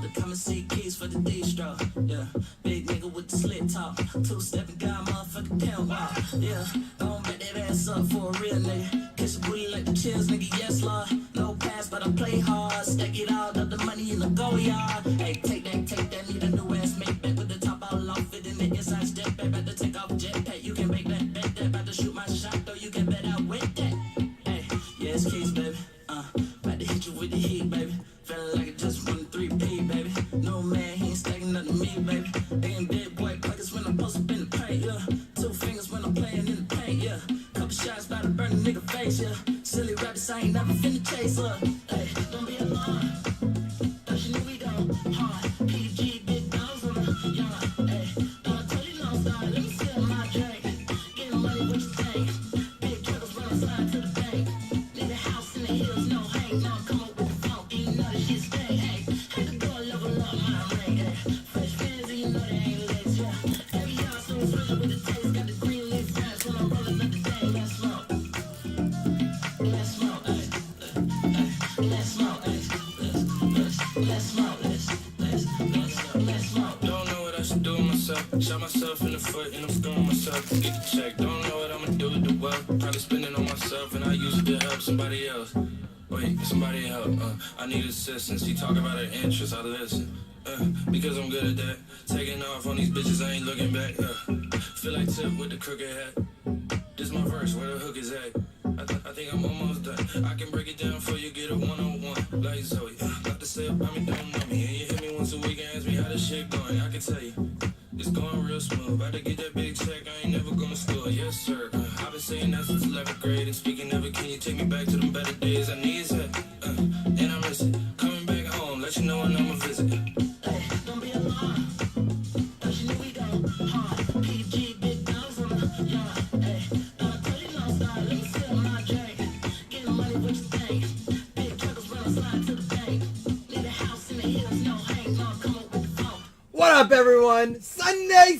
to come and see keys for the D-straw. Yeah, big nigga with the slit top. Two-stepping guy, motherfucking pimp walk. Yeah, don't bet that ass up for a real nigga. Kiss a booty like the chills, nigga, yes, Lord. No pass, but I play hard. Stack it all up, the money in the go yard. Hey, take that, need a new ass make back with the top all off. Fit in the inside step back, about to take off jetpack. You can make that, bet that, about to shoot my shot, though. You can bet I with that. Hey, yeah, it's keys, baby. About to hit you with the heat, baby. Feeling like it just won 3P, baby. No man, he ain't stacking nothing to me, baby. They ain't dead boy pockets when I'm post up in the paint, yeah. 2 fingers when I'm playing in the paint, yeah. Couple shots about to burn a nigga face, yeah. Silly rabbits, I ain't never finna chase up. Hey, don't be alarmed. Thought you knew we go hard. PG, big dogs on the yard. Hey, don't tell you no style. Let me sip my drink. Getting money, what you think? Big truckers run slide to the bank. Need a house in the hills, no hang. Now come up with the funk, you know that shit stay. Hey, had to go level up my ring. Hey, fresh fans, you know they ain't lace, yeah. Every yard so fresh with the taste. Got the green leaf grass when I'm rolling up the day. Let's smoke. Let's smoke, hey. Let's smoke, hey. Let's smoke, let's smoke. Don't know what I should do with myself. Shot myself in the foot and I'm screwing myself. Get the check, don't know what I'ma do with the wealth. Probably spend it on myself and I use it to help somebody else. Wait, somebody help. I need assistance. He talk about her interests, I listen. Because I'm good at that. Taking off on these bitches, I ain't looking back. Feel like Tip with the crooked hat. This my verse, where the hook is at. I think I'm almost done. I can break it down for you, get a one-on-one. Like Zoe, about to say about me, don't know me. And you hit me once a week and ask me how this shit going. I can tell you, it's going real smooth. About to get that big check, I ain't never gonna school. Yes, sir. I've been saying that since 11th grade. And speaking of it, can you take me back to them better days? I need that, and I miss it. Coming back home, let you know when I'm a visit. Hey, don't be alarmed. Thought you knew we go hard. PG, big dogs on the yard. Hey, don't tell you no style. Let me sip my drink. Getting money, what you think? Big truckers run slide to the bank. Need a house in the hills, no hang. Now come up with the phone. What up, everyone? Sunday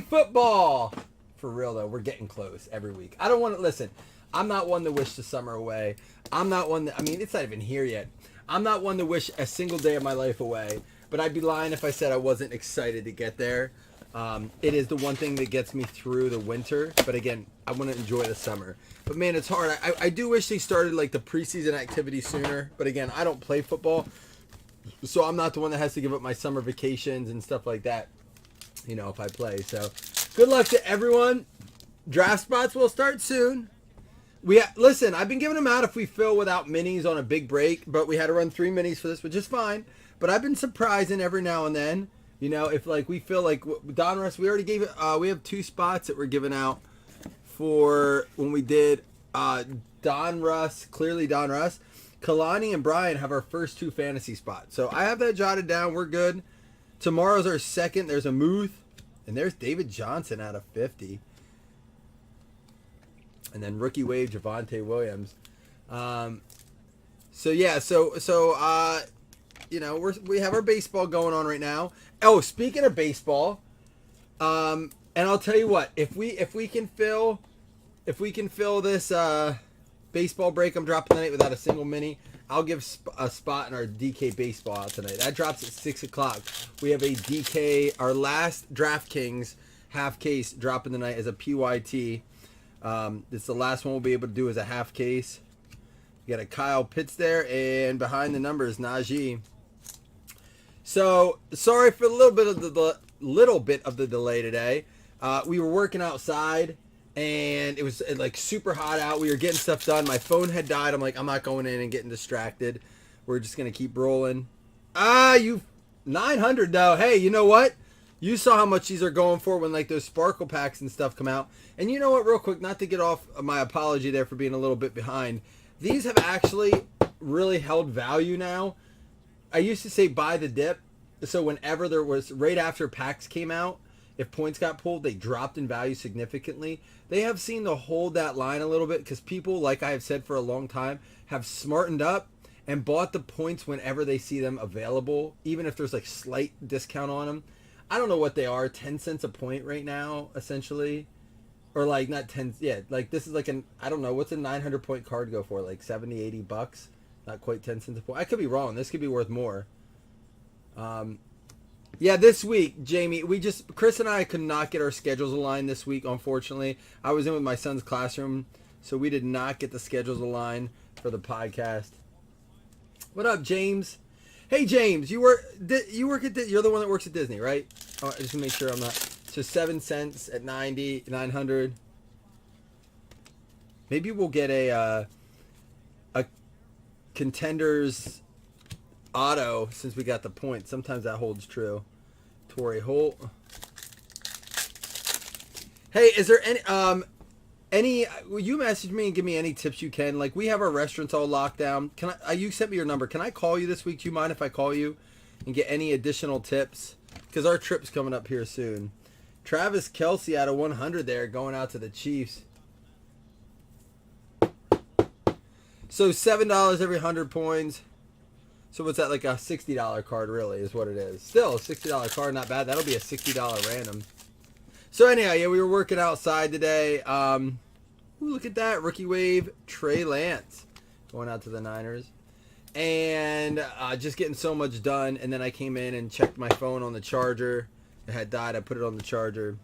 football. For real, though, we're getting close every week. I don't want to, listen, I'm not one to wish the summer away. I'm not one that, I mean, it's not even here yet. I'm not one to wish a single day of my life away, but I'd be lying if I said I wasn't excited to get there. It is the one thing that gets me through the winter, but again, I want to enjoy the summer. But man, it's hard. I do wish they started like the preseason activity sooner, but again, I don't play football, so I'm not the one that has to give up my summer vacations and stuff like that, you know, if I play. So good luck to everyone. Draft spots will start soon. Listen, I've been giving them out if we fill without minis on a big break, but we had to run 3 minis for this, which is fine. But I've been surprising every now and then. You know, if like we feel like Donruss, we already gave it. We have 2 spots that were given out for when we did Donruss. Clearly Donruss. Kalani and Brian have our first 2 fantasy spots, so I have that jotted down. We're good. Tomorrow's our second. There's a Muth, and there's David Johnson out of 50. And then rookie wave Javonte Williams. So yeah, you know, we have our baseball going on right now. Oh, speaking of baseball, and I'll tell you what, if we can fill this baseball break I'm dropping tonight without a single mini, I'll give a spot in our DK baseball out tonight. That drops at 6 o'clock. We have a DK, our last DraftKings half case dropping tonight as a PYT. It's the last one we'll be able to do as a half case. You got a Kyle Pitts there, and behind the numbers, Najee. So sorry for a little bit of the delay today. We were working outside, and it was like super hot out. We were getting stuff done. My phone had died. I'm like, I'm not going in and getting distracted. We're just gonna keep rolling. You 900 though. Hey, you know what? You saw how much these are going for when like those sparkle packs and stuff come out. And you know what, real quick, not to get off my apology there for being a little bit behind. These have actually really held value now. I used to say buy the dip. So whenever there was, right after packs came out, if points got pulled, they dropped in value significantly. They have seemed to hold that line a little bit because people, like I have said for a long time, have smartened up and bought the points whenever they see them available, even if there's like slight discount on them. I don't know what they are, 10 cents a point right now, essentially. Or like, not 10, yeah, like this is like an, I don't know, what's a 900 point card go for? Like 70, 80 bucks? Not quite 10 cents a point. I could be wrong. This could be worth more. Yeah, this week, Jamie, Chris and I could not get our schedules aligned this week, unfortunately. I was in with my son's classroom, so we did not get the schedules aligned for the podcast. What up, James? Hey, James, you're the one that works at Disney, right? Oh, just to make sure I'm not. So 7 cents at 900. Maybe we'll get a Contenders auto since we got the point. Sometimes that holds true. Torrey Holt. Hey, is there any will you message me and give me any tips you can? Like, we have our restaurants all locked down. Can I you sent me your number. Can I call you this week? Do you mind if I call you and get any additional tips? Because our trip's coming up here soon. Travis Kelce out of 100 there, going out to the Chiefs. So $7 every 100 points. So what's that, like a $60 card really is what it is. Still, a $60 card, not bad. That'll be a $60 random. So anyhow, yeah, we were working outside today. Ooh, look at that. Rookie wave, Trey Lance going out to the Niners. And just getting so much done. And then I came in and checked my phone on the charger. It had died. I put it on the charger.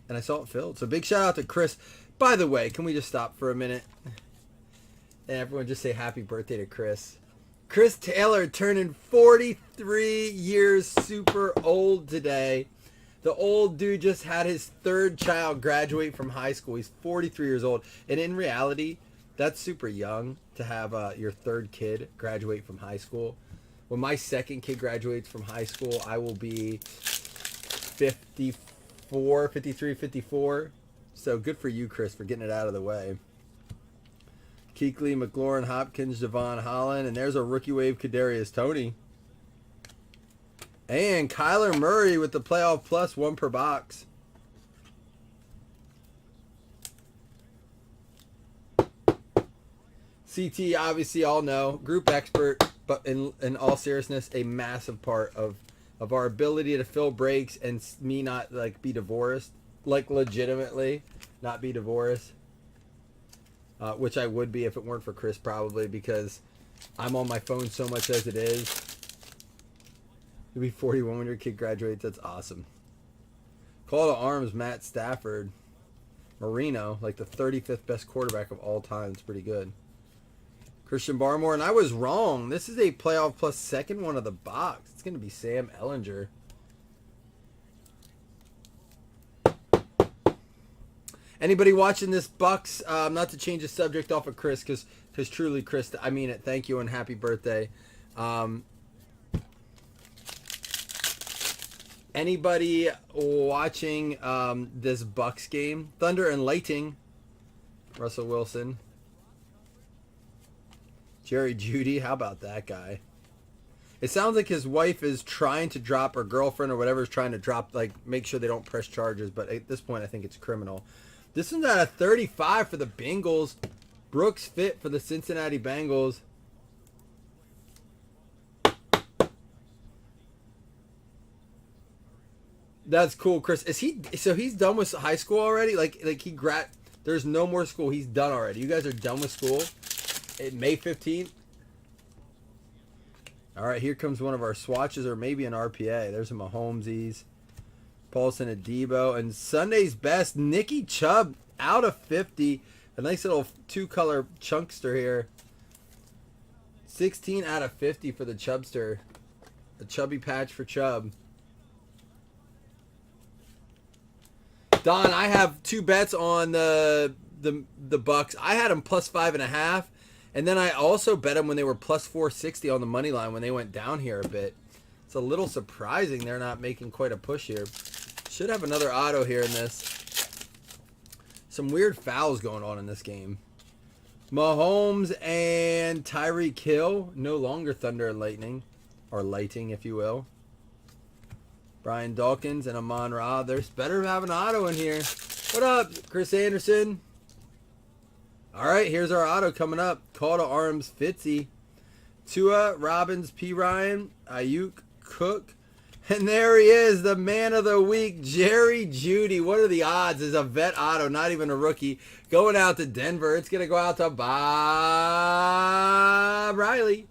And I saw it filled. So big shout out to Chris. By the way, can we just stop for a minute? And everyone just say happy birthday to Chris. Chris Taylor turning 43 years, super old today. The old dude just had his third child graduate from high school. He's 43 years old. And in reality, that's super young to have your third kid graduate from high school. When my second kid graduates from high school, I will be 54, 53, 54. So good for you, Chris, for getting it out of the way. Kuechly, McLaurin, Hopkins, Javon Holland, and there's a rookie wave, Kadarius Toney. And Kyler Murray with the playoff plus, 1 per box. CT, obviously all know, group expert, but in all seriousness, a massive part of our ability to fill breaks and me not like be divorced, like legitimately not be divorced. Which I would be if it weren't for Chris, probably, because I'm on my phone so much as it is. You'll be 41 when your kid graduates. That's awesome. Call to arms, Matt Stafford. Marino, like the 35th best quarterback of all time. It's pretty good. Christian Barmore, and I was wrong. This is a playoff plus second one of the box. It's going to be Sam Ellinger. Anybody watching this Bucks, not to change the subject off of Chris, because truly, Chris, I mean it. Thank you and happy birthday. Anybody watching this Bucks game? Thunder and Lightning. Russell Wilson. Jerry Jeudy. How about that guy? It sounds like his wife is trying to drop, or girlfriend or whatever is trying to drop, like, make sure they don't press charges. But at this point, I think it's criminal. This one's at a 35 for the Bengals. Brooks Fit for the Cincinnati Bengals. That's cool, Chris. So he's done with high school already? Like there's no more school. He's done already. You guys are done with school? May 15th? All right, here comes one of our swatches, or maybe an RPA. There's a Mahomesies. Paulson Adebo, and Sunday's best, Nicky Chubb, out of 50. A nice little 2-color chunkster here. 16 out of 50 for the Chubbster. A chubby patch for Chubb. Don, I have 2 bets on the Bucks. I had them plus 5.5, and then I also bet them when they were plus 460 on the money line when they went down here a bit. It's a little surprising they're not making quite a push here. Should have another auto here in this. Some weird fouls going on in this game. Mahomes and Tyreek Hill, no longer Thunder and Lightning, or Lighting, if you will. Brian Dawkins and Amon Ra. There's better to have an auto in here. What up, Chris Anderson? All right, here's our auto coming up. Call to arms, Fitzy. Tua, Robbins, P. Ryan, Ayuk, Cook. And there he is, the man of the week, Jerry Jeudy. What are the odds? Is a vet auto, not even a rookie, going out to Denver. It's going to go out to Bob Riley.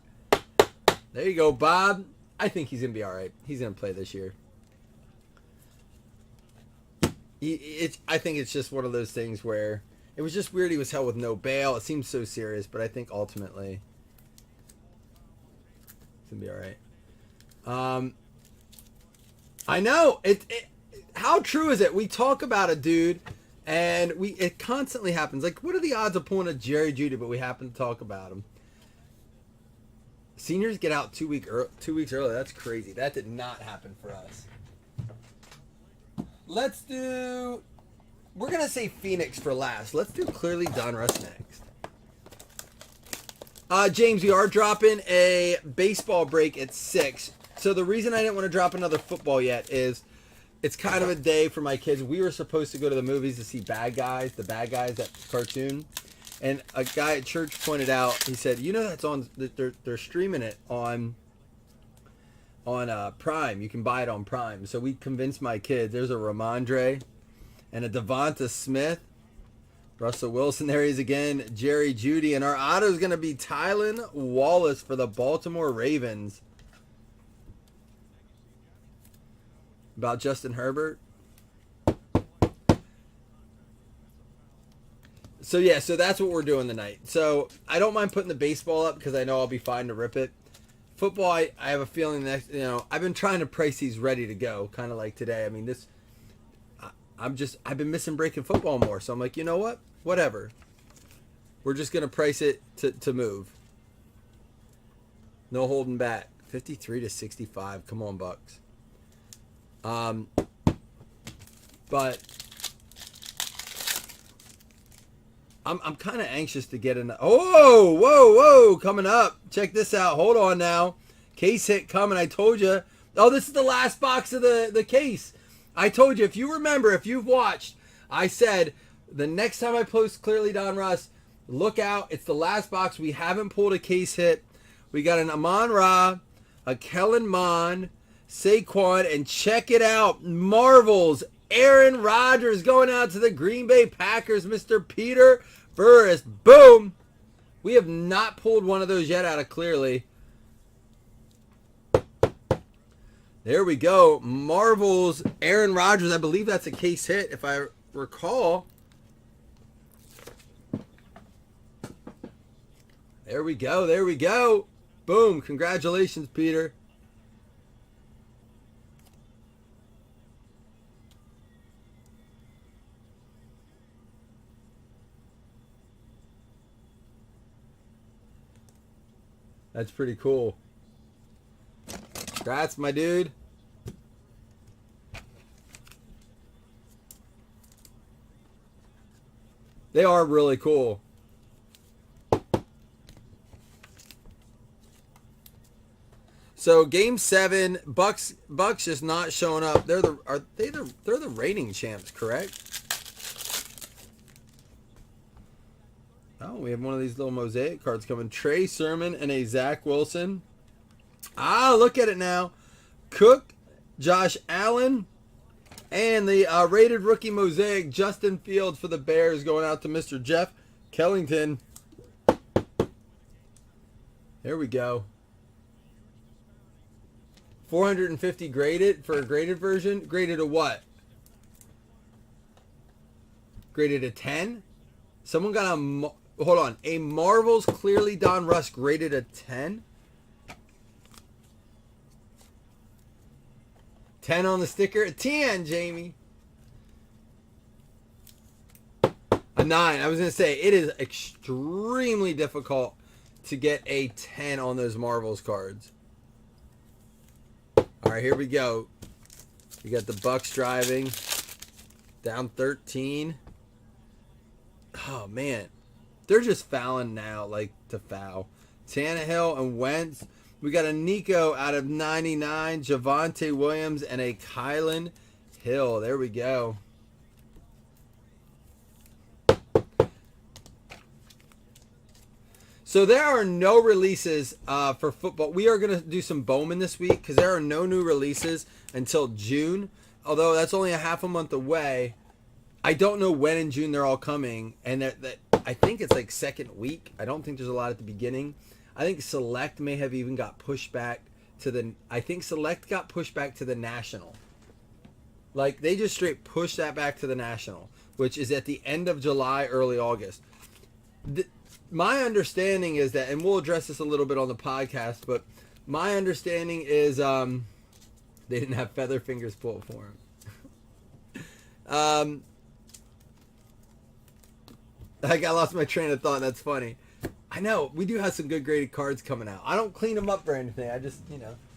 There you go, Bob. I think he's gonna be all right. He's gonna play this year. I think it's just one of those things where it was just weird he was held with no bail. It seems so serious, but I think ultimately it's gonna be all right. I know how true is it? We talk about a dude, and it constantly happens. Like, what are the odds of pulling a Jerry Jeudy, but we happen to talk about him? Seniors get out 2 weeks early. That's crazy. That did not happen for us. We're going to say Phoenix for last. Let's do Clearly Donruss next. James, we are dropping a baseball break at 6. So the reason I didn't want to drop another football yet is it's kind of a day for my kids. We were supposed to go to the movies to see the Bad Guys, that cartoon. And a guy at church pointed out, he said, that's on, they're streaming it on Prime. You can buy it on Prime. So we convinced my kids. There's a Ramondre and a Devonta Smith. Russell Wilson, there he is again. Jerry Jeudy. And our auto is going to be Tylan Wallace for the Baltimore Ravens. About Justin Herbert. So that's what we're doing tonight. So I don't mind putting the baseball up because I know I'll be fine to rip it. Football, I have a feeling that, I've been trying to price these ready to go, kind of like today. I mean, I've been missing breaking football more. So I'm like, you know what? Whatever. We're just going to price it to move. No holding back. 53-65. Come on, Bucks. But I'm kind of anxious to get in. Whoa, coming up. Check this out. Hold on now. Case hit coming. I told you. Oh, this is the last box of the case. I told you. If you remember, if you've watched, I said the next time I post Clearly Donruss, look out. It's the last box. We haven't pulled a case hit. We got an Amon-Ra, a Kellen Mond, Saquon, and check it out. Marvels. Aaron Rodgers going out to the Green Bay Packers. Mr. Peter Burris. Boom. We have not pulled one of those yet out of Clearly. There we go. Marvels. Aaron Rodgers. I believe that's a case hit, if I recall. There we go. Boom. Congratulations, Peter. That's pretty cool. Congrats, my dude. They are really cool. So game 7, Bucks just not showing up. They're the reigning champs, correct? Oh, we have one of these little mosaic cards coming. Trey Sermon and a Zach Wilson. Look at it now. Cook, Josh Allen, and the rated rookie mosaic Justin Fields for the Bears going out to Mr. Jeff Kellington. There we go. 450 graded for a graded version. Graded a what? Graded a 10? Someone got a Marvel's Clearly Donruss graded a 10. 10 on the sticker. A 10, Jamie. A 9. I was going to say, it is extremely difficult to get a 10 on those Marvels cards. All right, here we go. You got the Bucks driving. Down 13. Oh, man. They're just fouling now, like to foul. Tannehill and Wentz. We got a Nico out of 99. Javonte Williams and a Kylan Hill. There we go. So there are no releases for football. We are going to do some Bowman this week because there are no new releases until June. Although that's only a half a month away. I don't know when in June they're all coming. And I think it's like second week. I don't think there's a lot at the beginning. I think Select may have even got pushed back to the, I think Select got pushed back to the National. Like, they just straight pushed that back to the National, which is at the end of July, early August. My understanding is that, and we'll address this a little bit on the podcast, but my understanding is they didn't have Featherfingers pull it for him. I lost my train of thought. That's funny. I know. We do have some good graded cards coming out. I don't clean them up or anything. I just,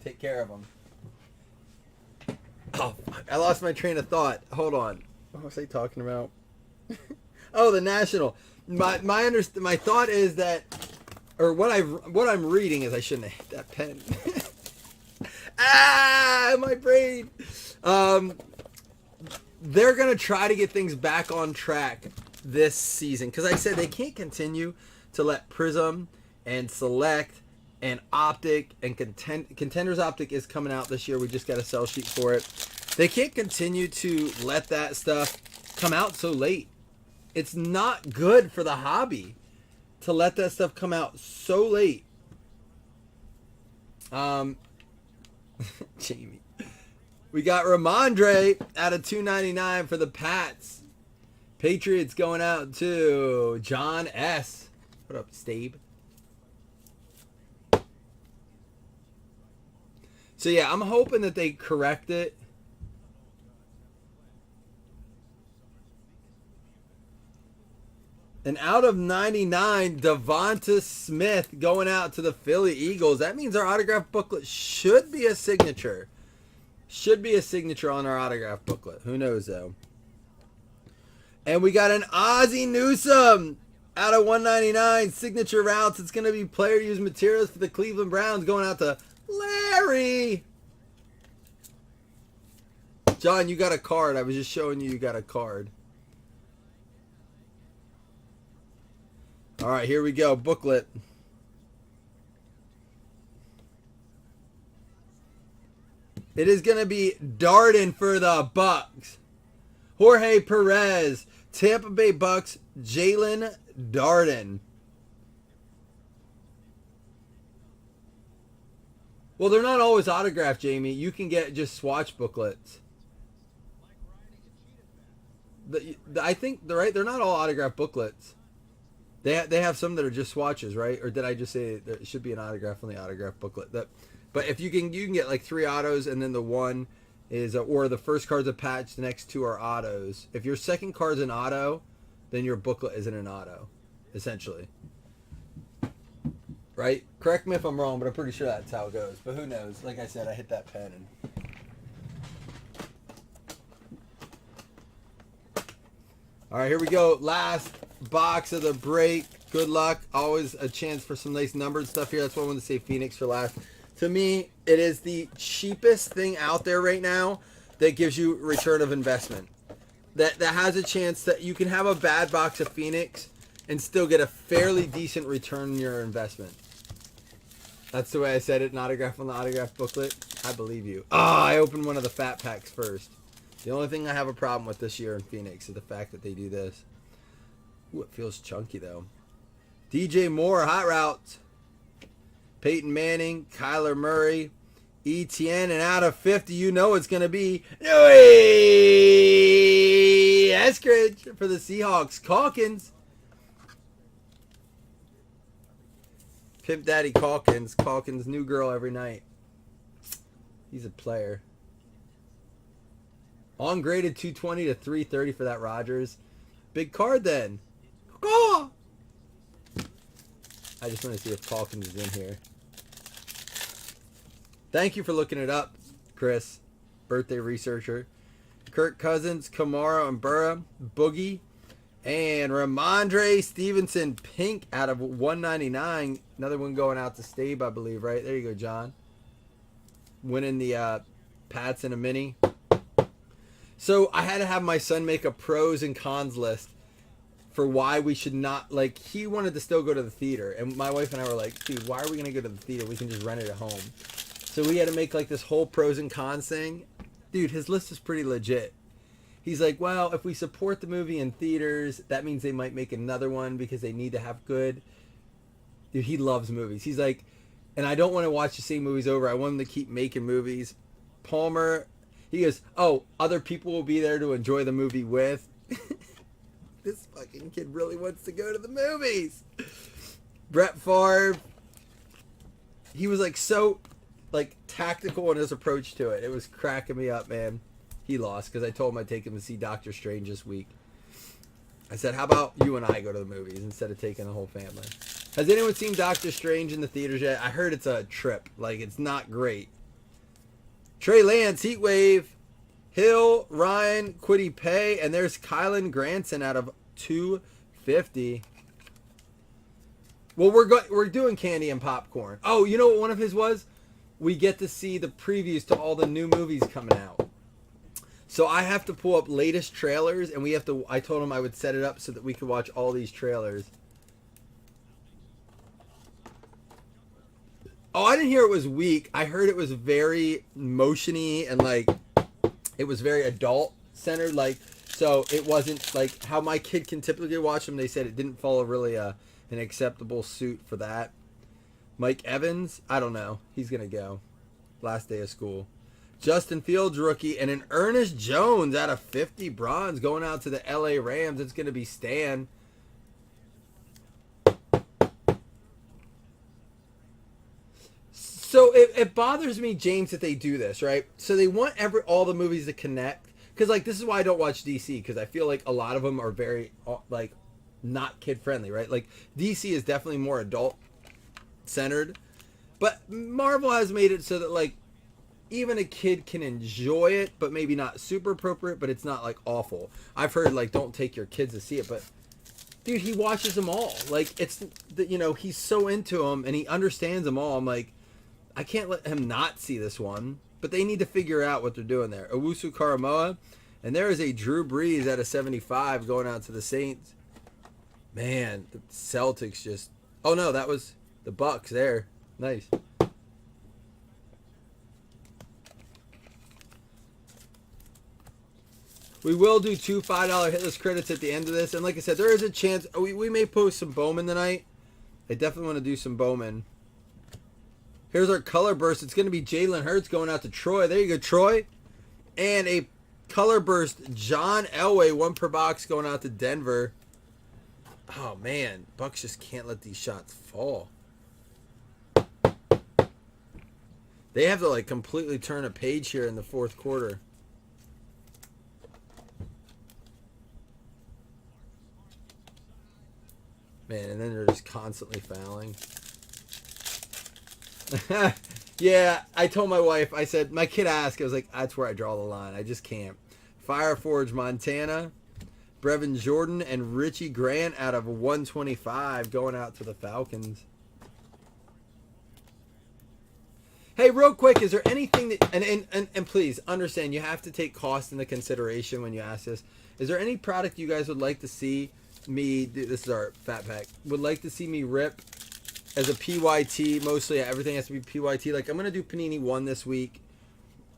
take care of them. Oh, fuck. I lost my train of thought. Hold on. What was I talking about? Oh, the National. My thought is that, or what I'm reading is, I shouldn't have hit that pen. My brain. They're gonna try to get things back on track this season, because I said they can't continue to let Prism and Select and Optic and Contenders Optic is coming out this year. We just got a sell sheet for it. They can't continue to let that stuff come out so late. It's not good for the hobby to let that stuff come out so late. Jamie. We got Ramondre out of $2.99 for the Pats. Patriots going out to John S. What up, Stabe? So yeah, I'm hoping that they correct it. And out of 99, Devonta Smith going out to the Philly Eagles. That means our autograph booklet should be a signature. Should be a signature on our autograph booklet. Who knows, though. And we got an Ozzie Newsome out of 199 signature routes. It's going to be player used materials for the Cleveland Browns going out to Larry. John, you got a card. I was just showing you got a card. All right, here we go. Booklet. It is going to be Darden for the Bucks. Jorge Perez, Tampa Bay Bucks, Jalen Darden. Well, they're not always autographed, Jamie. You can get just swatch booklets. I think they're not all autographed booklets. They have some that are just swatches, right? Or did I just say there should be an autograph on the autograph booklet? But if you can get like 3 autos, and then the one is or the first card's a patch, the next 2 are autos. If your second card's an auto, then your booklet isn't an auto, essentially. Right? Correct me if I'm wrong, but I'm pretty sure that's how it goes. But who knows? Like I said, I hit that pen and. All right, here we go. Last box of the break. Good luck. Always a chance for some nice numbered stuff here. That's why I wanted to say Phoenix for last. To me, it is the cheapest thing out there right now that gives you return of investment. That has a chance that you can have a bad box of Phoenix and still get a fairly decent return on your investment. That's the way I said it. An autograph on the autograph booklet. I believe you. I opened one of the fat packs first. The only thing I have a problem with this year in Phoenix is the fact that they do this. Ooh, it feels chunky, though. DJ Moore, Hot Routes. Peyton Manning, Kyler Murray, ETN, and out of 50, you know it's going to be Eskridge for the Seahawks. Calkins. Pimp Daddy Calkins. Calkins' new girl every night. He's a player. On-graded 220 to 330 for that Rodgers. Big card then. Oh! I just want to see if Calkins is in here. Thank you for looking it up, Chris. Birthday researcher. Kirk Cousins, Kamara and Burrow, Boogie, and Ramondre Stevenson, pink out of 199. Another one going out to Stabe, I believe, right? There you go, John. Winning the Pats in a mini. So I had to have my son make a pros and cons list for why we should not, like, he wanted to still go to the theater. And my wife and I were like, dude, why are we going to go to the theater? We can just rent it at home. So we had to make, like, this whole pros and cons thing. Dude, his list is pretty legit. He's like, well, if we support the movie in theaters, that means they might make another one because they need to have good. Dude, he loves movies. He's like, and I don't want to watch the same movies over. I want them to keep making movies. Palmer, he goes, oh, other people will be there to enjoy the movie with. This fucking kid really wants to go to the movies. Brett Favre, he was like so like tactical in his approach to it. It was cracking me up, man. He lost because I told him I'd take him to see Doctor Strange this week. I said, how about you and I go to the movies instead of taking the whole family? Has anyone seen Doctor Strange in the theaters yet? I heard it's a trip. Like, it's not great. Trey Lance, Heat Wave. Hill, Ryan, Quiddy Pay, and there's Kylan Granson out of 250. Well, we're doing candy and popcorn. Oh, you know what one of his was? We get to see the previews to all the new movies coming out. So I have to pull up latest trailers, and I told him I would set it up so that we could watch all these trailers. Oh, I didn't hear it was weak. I heard it was very motiony and like it was very adult centered. Like, so it wasn't like how my kid can typically watch them. They said it didn't follow really an acceptable suit for that. Mike Evans, I don't know. He's going to go. Last day of school. Justin Fields, rookie, and an Ernest Jones out of 50 bronze going out to the LA Rams. It's going to be Stan. So it bothers me, James, that they do this, right? So they want all the movies to connect. Because, like, this is why I don't watch DC. Because I feel like a lot of them are very, like, not kid-friendly, right? Like, DC is definitely more adult-centered. But Marvel has made it so that, like, even a kid can enjoy it, but maybe not super appropriate, but it's not, like, awful. I've heard, like, don't take your kids to see it, but... Dude, he watches them all. Like, it's, you know, he's so into them, and he understands them all. I'm like... I can't let him not see this one, but they need to figure out what they're doing there. Owusu Karamoa, and there is a Drew Brees at a 75 going out to the Saints. Man, the Celtics just... Oh, no, that was the Bucks there. Nice. We will do 2 $5 hitless credits at the end of this, and like I said, there is a chance... We may post some Bowman tonight. I definitely want to do some Bowman. Here's our color burst. It's going to be Jalen Hurts going out to Troy. There you go, Troy. And a color burst, John Elway, 1 per box going out to Denver. Oh, man. Bucks just can't let these shots fall. They have to, like, completely turn a page here in the fourth quarter. Man, and then they're just constantly fouling. Yeah, I told my wife, I said, my kid asked, I was like, that's where I draw the line. I just can't. Fireforge, Montana, Brevin Jordan, and Richie Grant out of 125 going out to the Falcons. Hey, real quick, is there anything that, and please understand, you have to take cost into consideration when you ask this. Is there any product you guys would like to see me, this is our fat pack, would like to see me rip as a PYT? Mostly everything has to be PYT. Like, I'm going to do Panini 1 this week.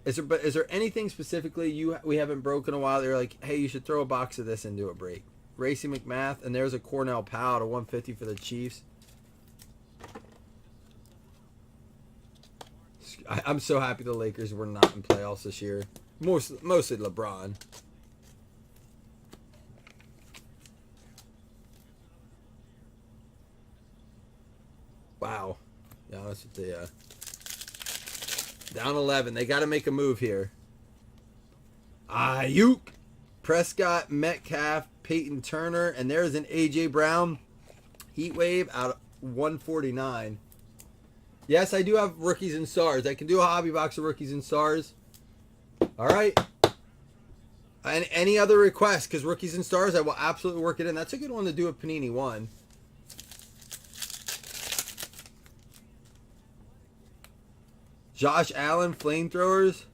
Is there anything specifically we haven't broken in a while? They're like, hey, you should throw a box of this into a break. Racy McMath, and there's a Cornell Powell to 150 for the Chiefs. I'm so happy the Lakers were not in playoffs this year. Mostly LeBron. Wow. Yeah, that's what they, down 11. They got to make a move here. Ayuk, Prescott, Metcalf, Peyton Turner, and there's an A.J. Brown Heat Wave out of 149. Yes, I do have rookies and stars. I can do a hobby box of rookies and stars. All right. And any other requests, because rookies and stars, I will absolutely work it in. That's a good one to do a Panini 1. Josh Allen, Flamethrowers,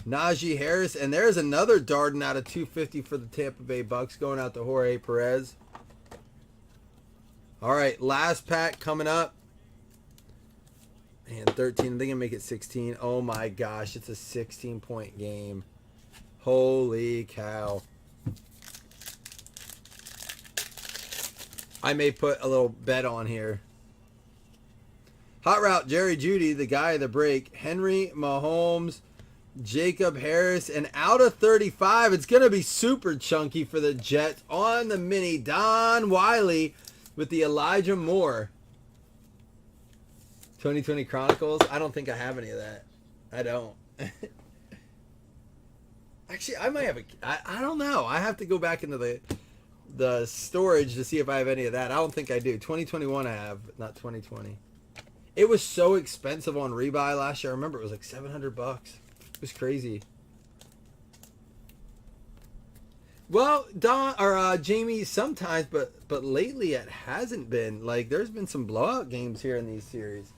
Najee Harris, and there's another Darden out of 250 for the Tampa Bay Bucks going out to Jorge Perez. All right, last pack coming up. Man, 13. They can make it 16. Oh my gosh, it's a 16-point game. Holy cow. I may put a little bet on here. Hot route, Jerry Jeudy, the guy of the break. Henry Mahomes, Jacob Harris, and out of 35, it's going to be super chunky for the Jets on the mini. Don Wiley with the Elijah Moore. 2020 Chronicles. I don't think I have any of that. I don't. Actually, I might have I don't know. I have to go back into the storage to see if I have any of that. I don't think I do. 2021 I have, but not 2020. It was so expensive on Rebuy last year. I remember it was like $700. It was crazy. Well, Jamie, sometimes, but lately it hasn't been. Like, there's been some blowout games here in these series.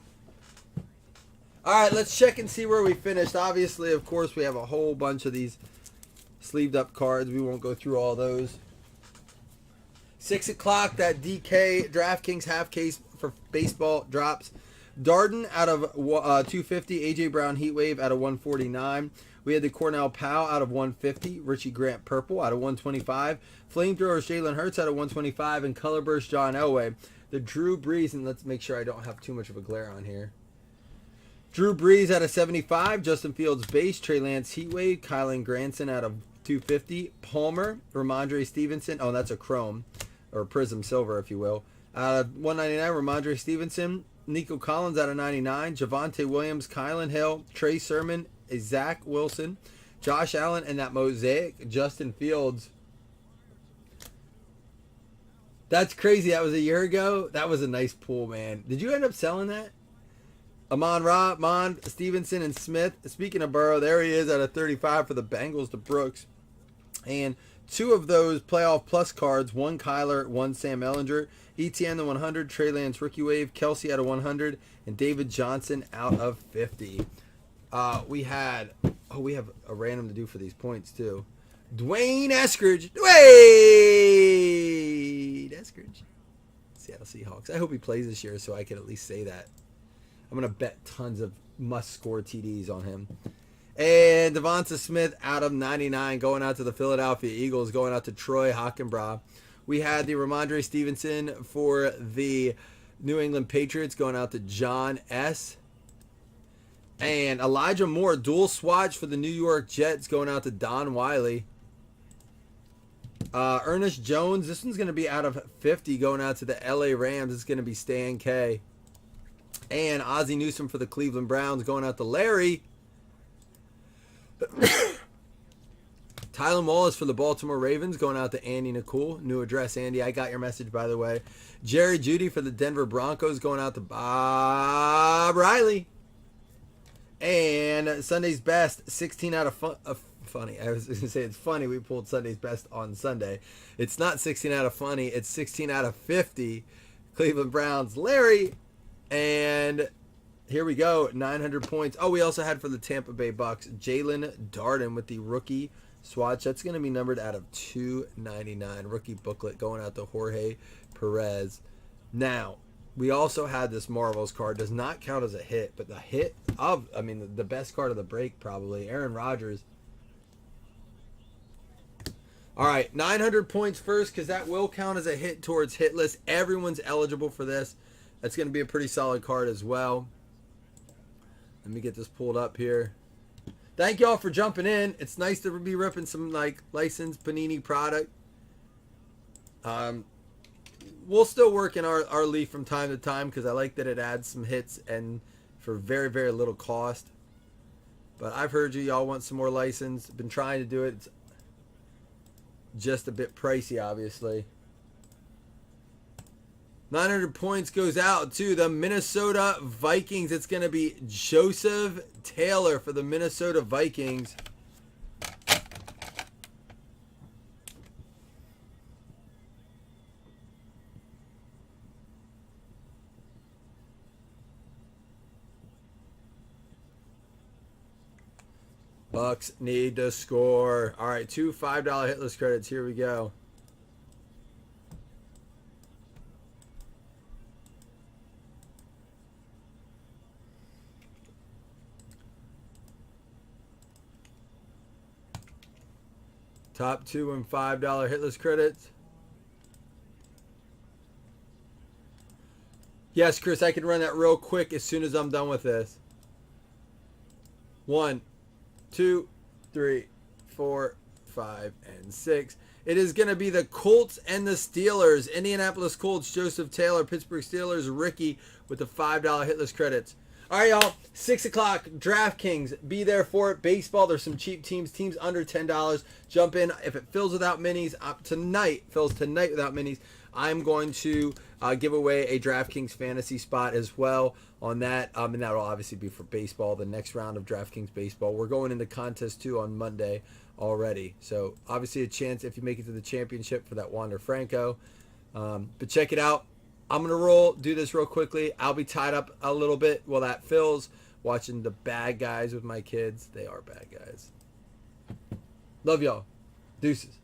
All right, let's check and see where we finished. Obviously, of course, we have a whole bunch of these sleeved up cards. We won't go through all those. 6 o'clock, that DK DraftKings half case for baseball drops. Darden out of 250. AJ Brown Heatwave out of 149. We had the Cornell Powell out of 150. Richie Grant Purple out of 125. Flamethrowers Jalen Hurts out of 125. And Color Burst John Elway. The Drew Brees, and let's make sure I don't have too much of a glare on here. Drew Brees out of 75. Justin Fields base. Trey Lance Heatwave. Kylan Granson out of 250. Palmer. Ramondre Stevenson. Oh, that's a chrome. Or Prism Silver, if you will. Out of 199. Ramondre Stevenson. Nico Collins out of 99. Javonte Williams. Kylan Hill. Trey Sermon. Zach Wilson. Josh Allen. And that mosaic. Justin Fields. That's crazy. That was a year ago. That was a nice pool, man. Did you end up selling that? Amon-Ra, Mond, Stevenson, and Smith. Speaking of Burrow, there he is out of 35 for the Bengals to Brooks. And two of those playoff plus cards, one Kyler, one Sam Ellinger. ETN the 100, Trey Lance rookie wave, Kelsey out of 100, and David Johnson out of 50. We have a random to do for these points too. Dwayne Eskridge. Seattle Seahawks. I hope he plays this year so I can at least say that. I'm going to bet tons of must-score TDs on him. And Devonta Smith out of 99 going out to the Philadelphia Eagles, going out to Troy Hockenbrough. We had the Ramondre Stevenson for the New England Patriots going out to John S. And Elijah Moore, dual swatch for the New York Jets going out to Don Wiley. Ernest Jones, this one's going to be out of 50 going out to the LA Rams. It's going to be Stan K. And Ozzie Newsome for the Cleveland Browns going out to Larry. Tylen Wallace for the Baltimore Ravens going out to Andy Nicole. New address, Andy. I got your message, by the way. Jerry Jeudy for the Denver Broncos going out to Bob Riley. And Sunday's Best, 16 out of funny. I was going to say it's funny we pulled Sunday's Best on Sunday. It's not 16 out of funny. It's 16 out of 50. Cleveland Browns, Larry. And here we go, 900 points. Oh, we also had for the Tampa Bay Bucks, Jalen Darden with the rookie swatch. That's going to be numbered out of 299. Rookie booklet going out to Jorge Perez. Now, we also had this Marvels card. Does not count as a hit, but the hit of, the best card of the break probably, Aaron Rodgers. All right, 900 points first because that will count as a hit towards hit list. Everyone's eligible for this. That's going to be a pretty solid card as well. Let me get this pulled up here. Thank y'all for jumping in. It's nice to be ripping some licensed Panini product. We'll still work in our leaf from time to time because I like that it adds some hits and for very, very little cost. But I've heard y'all want some more license. Been trying to do it. It's just a bit pricey, obviously. 900 points goes out to the Minnesota Vikings. It's going to be Joseph Taylor for the Minnesota Vikings. Bucks need to score. All right, 2 $5 hitless credits. Here we go. Top 2 and $5 hitless credits. Yes, Chris, I can run that real quick as soon as I'm done with this. 1, 2, 3, 4, 5, and 6. It is going to be the Colts and the Steelers. Indianapolis Colts, Joseph Taylor. Pittsburgh Steelers, Ricky with the $5 hitless credits. All right, y'all. 6 o'clock, DraftKings. Be there for it. Baseball, there's some cheap teams under $10. Jump in. If it fills without minis, fills tonight without minis, I'm going to give away a DraftKings fantasy spot as well on that. And that will obviously be for baseball, the next round of DraftKings baseball. We're going into contest 2 on Monday already. So obviously a chance if you make it to the championship for that Wander Franco. But check it out. I'm going to do this real quickly. I'll be tied up a little bit while that fills, watching the bad guys with my kids. They are bad guys. Love y'all. Deuces.